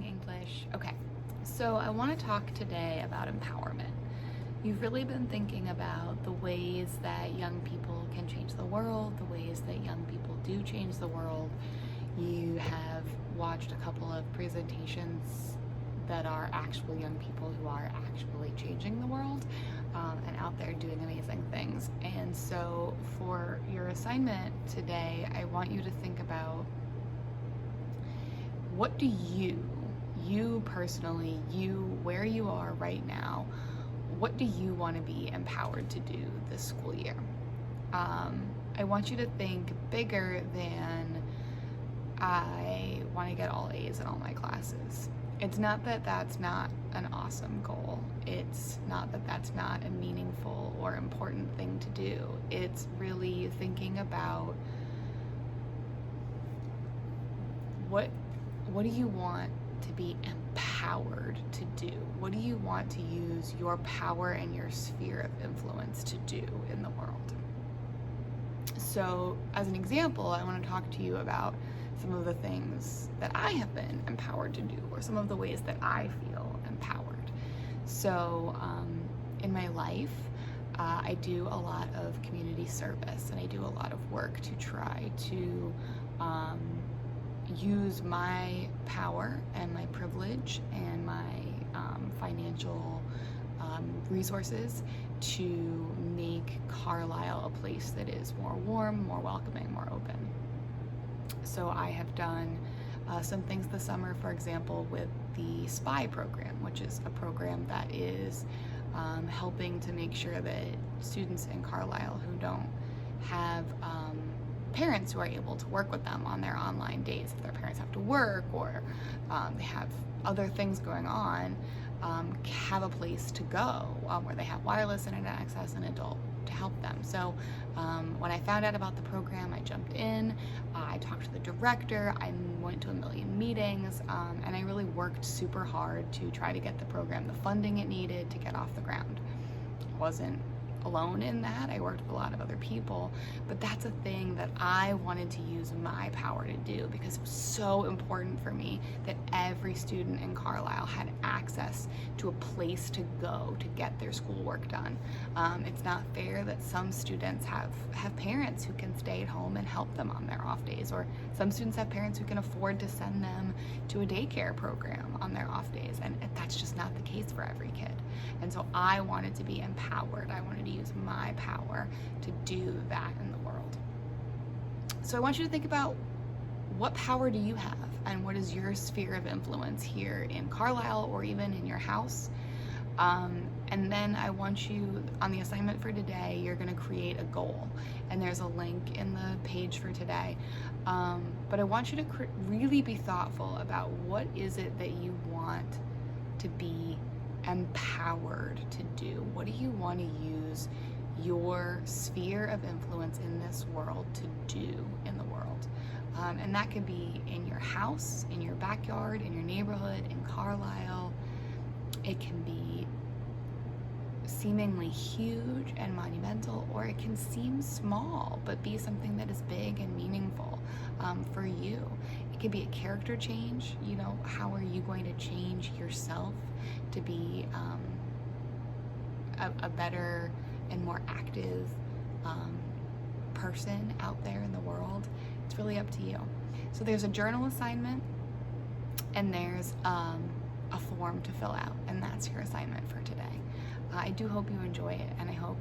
English. Okay, so I want to talk today about empowerment. You've really been thinking about the ways that young people can change the world, the ways that young people do change the world. You have watched a couple of presentations that are actual young people who are actually changing the world and out there doing amazing things. And so for your assignment today, I want you to think about, what do you personally, where you are right now, what do you want to be empowered to do this school year? I want you to think bigger than, I want to get all A's in all my classes. It's not that that's not an awesome goal. It's not that that's not a meaningful or important thing to do. It's really thinking about, what do you want to be empowered to do? What do you want to use your power and your sphere of influence to do in the world? So as an example, I want to talk to you about some of the things that I have been empowered to do, or some of the ways that I feel empowered. So in my life, I do a lot of community service, and I do a lot of work to try to use my power and my privilege and my financial resources to make Carlisle a place that is more warm, more welcoming, more open. So I have done some things this summer, for example, with the SPY program, which is a program that is helping to make sure that students in Carlisle who don't have parents who are able to work with them on their online days, if their parents have to work or they have other things going on, have a place to go where they have wireless internet access and adult to help them. So when I found out about the program, I jumped in, I talked to the director, I went to a million meetings, and I really worked super hard to try to get the program the funding it needed to get off the ground. I wasn't alone in that. I worked with a lot of other people, but that's a thing that I wanted to use my power to do, because it was so important for me that every student in Carlisle had access to a place to go to get their schoolwork done. It's not fair that some students have parents who can stay at home and help them on their off days, or some students have parents who can afford to send them to a daycare program on their off days, and that's just not the case for every kid. And so I wanted to be empowered. I wanted to use my power to do that in the world. So I want you to think about, what power do you have, and what is your sphere of influence here in Carlisle or even in your house? And then I want you, on the assignment for today, you're going to create a goal, and there's a link in the page for today. But I want you to really be thoughtful about, what is it that you want to be empowered to do? What do you want to use your sphere of influence in this world to do in the world? And that could be in your house, in your backyard, in your neighborhood, in Carlisle. It can be seemingly huge and monumental, or it can seem small but be something that is big and meaningful for you. It could be a character change. You know, how are you going to change yourself to be a better and more active person out there in the world? It's really up to you. So there's a journal assignment, and there's a form to fill out, and that's your assignment for today. I do hope you enjoy it, and I hope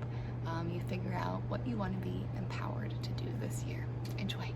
you figure out what you want to be empowered to do this year. Enjoy.